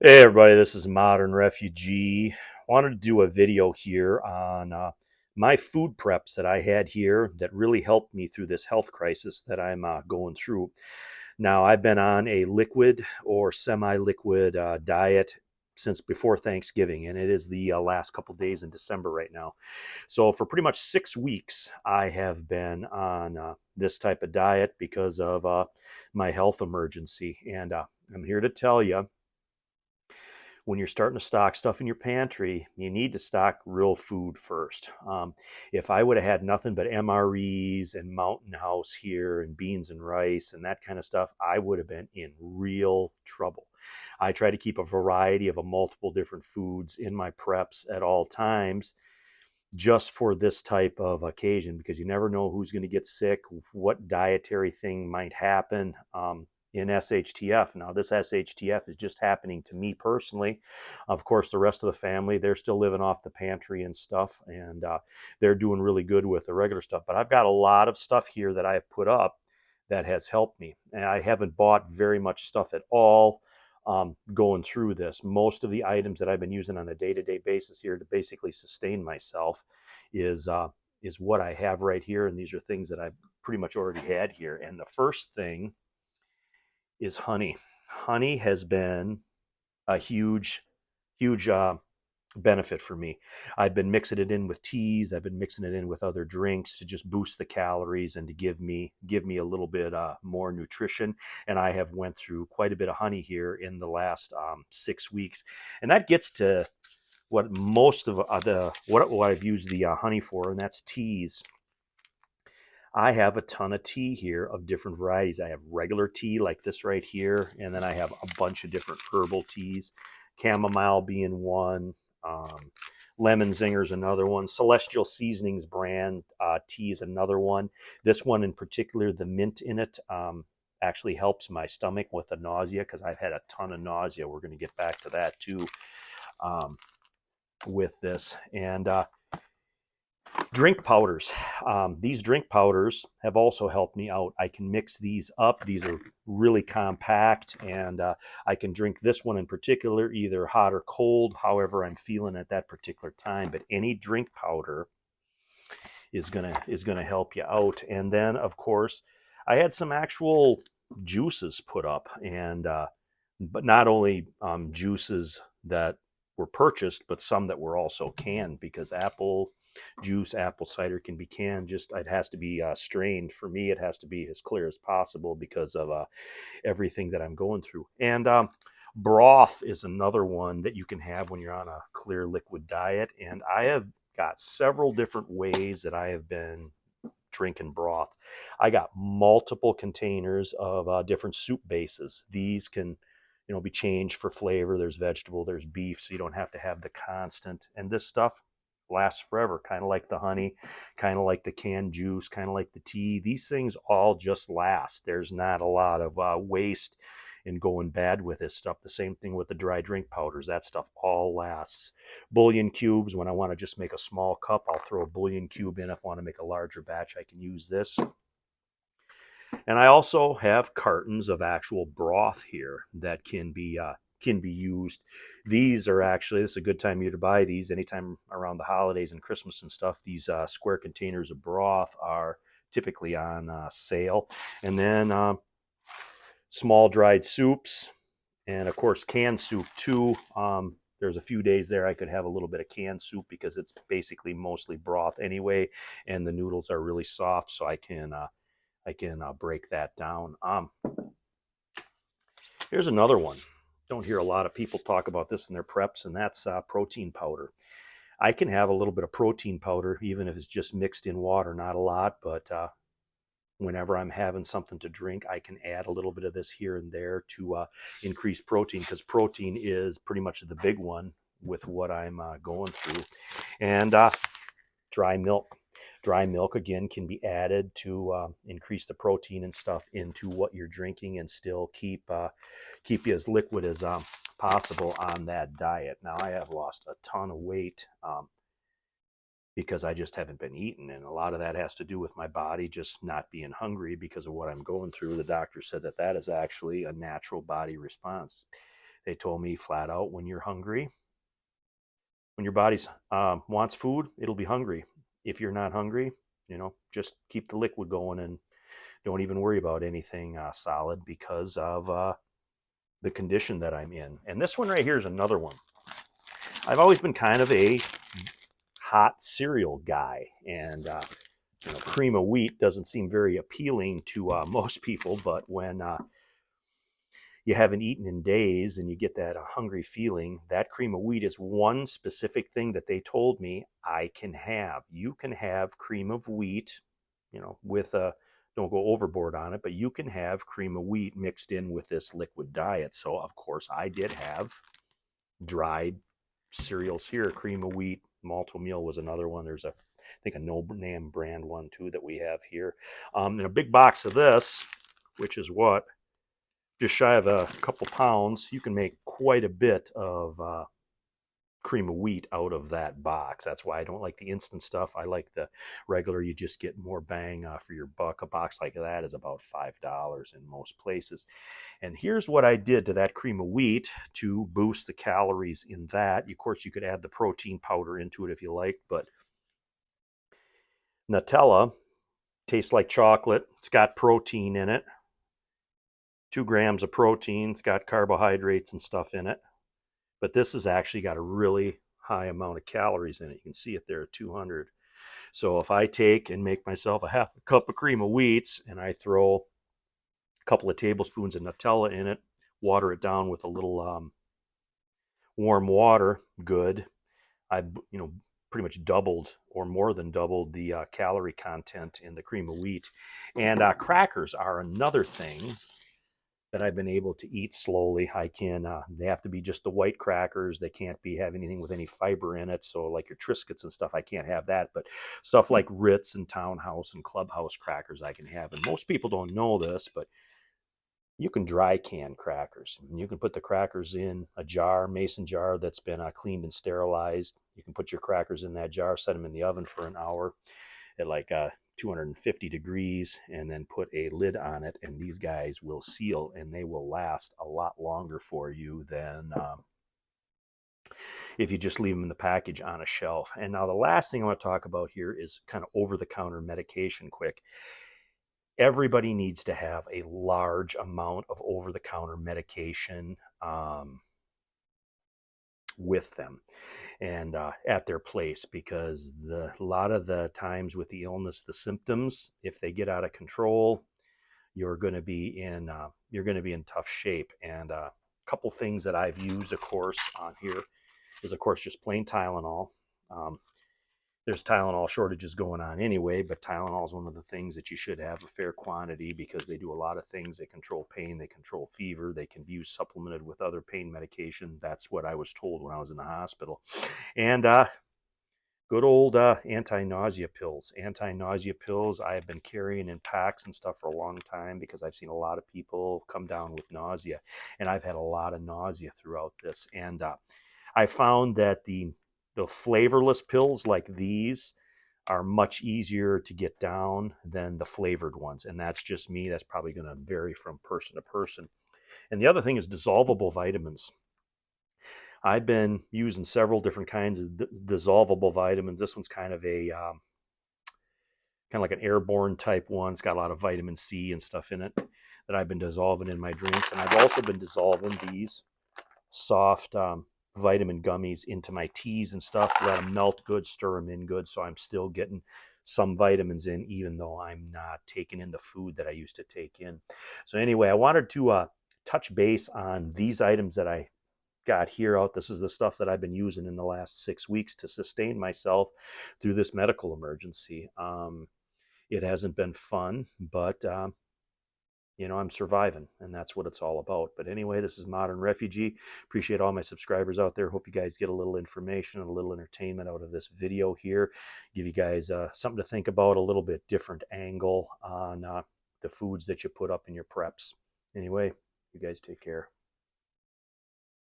Hey everybody, this is Modern Refugee. Wanted to do a video here on my food preps that I had here that really helped me through this health crisis that I'm going through. Now, I've been on a liquid or semi-liquid diet since before Thanksgiving, and it is the last couple days in December right now. So for pretty much 6 weeks, I have been on this type of diet because of my health emergency. And I'm here to tell you, when you're starting to stock stuff in your pantry, you need to stock real food first. If I would have had nothing but MREs and Mountain House here and beans and rice and that kind of stuff, I would have been in real trouble. I try to keep a variety of a multiple different foods in my preps at all times just for this type of occasion because you never know who's going to get sick, what dietary thing might happen. In SHTF. Now, this SHTF is just happening to me personally. Of course, the rest of the family, they're still living off the pantry and stuff, and they're doing really good with the regular stuff. But I've got a lot of stuff here that I have put up that has helped me. And I haven't bought very much stuff at all going through this. Most of the items that I've been using on a day-to-day basis here to basically sustain myself is what I have right here, and these are things that I've pretty much already had here. And the first thing is honey. Honey has been a huge benefit for me. I've been mixing it in with teas. I've been mixing it in with other drinks to just boost the calories and to give me a little bit more nutrition. And I have went through quite a bit of honey here in the last 6 weeks, and that gets to what most of what I've used the honey for, and that's teas. I have a ton of tea here of different varieties. I have regular tea like this right here, and then I have a bunch of different herbal teas, chamomile being one, lemon zinger's another one, Celestial Seasonings brand tea is another one. This one in particular, the mint in it, actually helps my stomach with the nausea because I've had a ton of nausea. We're going to get back to that too with this. And drink powders. These drink powders have also helped me out. I can mix these up. These are really compact, and I can drink this one in particular either hot or cold, however I'm feeling at that particular time. But any drink powder is gonna help you out. And then, of course, I had some actual juices put up, and but not only juices that were purchased, but some that were also canned because apple juice, apple cider can be canned. Just it has to be strained. For me, it has to be as clear as possible because of everything that I'm going through. And broth is another one that you can have when you're on a clear liquid diet. And I have got several different ways that I have been drinking broth. I got multiple containers of different soup bases. These can be changed for flavor. There's vegetable, there's beef, so you don't have to have the constant. And this stuff lasts forever, kind of like the honey, kind of like the canned juice, kind of like the tea. These things all just last. There's not a lot of waste in going bad with this stuff. The same thing with the dry drink powders. That stuff all lasts. Bouillon cubes, when I want to just make a small cup, I'll throw a bouillon cube in. If I want to make a larger batch, I can use this. And I also have cartons of actual broth here that can be used. These are actually, this is a good time of year to buy these anytime around the holidays and Christmas and stuff. These square containers of broth are typically on sale. And then small dried soups, and of course canned soup too. There's a few days there I could have a little bit of canned soup because it's basically mostly broth anyway, and the noodles are really soft, so I can break that down. Here's another one. Don't hear a lot of people talk about this in their preps, and that's protein powder. I can have a little bit of protein powder, even if it's just mixed in water, not a lot, but whenever I'm having something to drink, I can add a little bit of this here and there to increase protein, because protein is pretty much the big one with what I'm going through. And dry milk. Dry milk, again, can be added to increase the protein and stuff into what you're drinking and still keep you as liquid as possible on that diet. Now, I have lost a ton of weight because I just haven't been eating, and a lot of that has to do with my body just not being hungry because of what I'm going through. The doctor said that is actually a natural body response. They told me flat out, when you're hungry, when your body wants food, it'll be hungry. If you're not hungry, just keep the liquid going and don't even worry about anything solid because of the condition that I'm in. And this one right here is another one. I've always been kind of a hot cereal guy, and cream of wheat doesn't seem very appealing to most people, but when you haven't eaten in days and you get that hungry feeling, that cream of wheat is one specific thing that they told me I can have. You can have cream of wheat, with a, don't go overboard on it, but you can have cream of wheat mixed in with this liquid diet. So of course I did have dried cereals here. Cream of wheat, malto meal was another one. There's I think a no name brand one too that we have here. In a big box of this, which is what, just shy of a couple pounds, you can make quite a bit of cream of wheat out of that box. That's why I don't like the instant stuff. I like the regular. You just get more bang for your buck. A box like that is about $5 in most places. And here's what I did to that cream of wheat to boost the calories in that. Of course, you could add the protein powder into it if you like, but Nutella tastes like chocolate. It's got protein in it. 2 grams of protein. It's got carbohydrates and stuff in it. But this has actually got a really high amount of calories in it. You can see it there at 200. So if I take and make myself a half a cup of cream of wheats and I throw a couple of tablespoons of Nutella in it, water it down with a little warm water, good. I pretty much doubled or more than doubled the calorie content in the cream of wheat. And crackers are another thing that I've been able to eat slowly. I can, they have to be just the white crackers. They can't have anything with any fiber in it. So like your Triscuits and stuff, I can't have that. But stuff like Ritz and Townhouse and Clubhouse crackers I can have. And most people don't know this, but you can dry can crackers. You can put the crackers in a jar, mason jar that's been cleaned and sterilized. You can put your crackers in that jar, set them in the oven for an hour at like 250 degrees, and then put a lid on it, and these guys will seal and they will last a lot longer for you than if you just leave them in the package on a shelf. And now the last thing I want to talk about here is kind of over-the-counter medication quick. Everybody needs to have a large amount of over-the-counter medication with them and at their place, because a lot of the times with the illness, the symptoms, if they get out of control, you're going to be in tough shape. And a couple things that I've used, of course, on here is, of course, just plain Tylenol. There's Tylenol shortages going on anyway, but Tylenol is one of the things that you should have a fair quantity, because they do a lot of things. They control pain, they control fever, they can be used supplemented with other pain medication. That's what I was told when I was in the hospital. And good old anti-nausea pills. Anti-nausea pills I have been carrying in packs and stuff for a long time, because I've seen a lot of people come down with nausea, and I've had a lot of nausea throughout this. And I found that the flavorless pills like these are much easier to get down than the flavored ones. And that's just me. That's probably going to vary from person to person. And the other thing is dissolvable vitamins. I've been using several different kinds of dissolvable vitamins. This one's kind of like an airborne type one. It's got a lot of vitamin C and stuff in it that I've been dissolving in my drinks. And I've also been dissolving these soft vitamin gummies into my teas and stuff. Let them melt good, stir them in good, so I'm still getting some vitamins in, even though I'm not taking in the food that I used to take in. So anyway, I wanted to touch base on these items that I got here out. This is the stuff that I've been using in the last 6 weeks to sustain myself through this medical emergency. It hasn't been fun, but I'm surviving, and that's what it's all about. But anyway, this is Modern Refugee. Appreciate all my subscribers out there. Hope you guys get a little information and a little entertainment out of this video here. Give you guys something to think about, a little bit different angle on the foods that you put up in your preps. Anyway, you guys take care.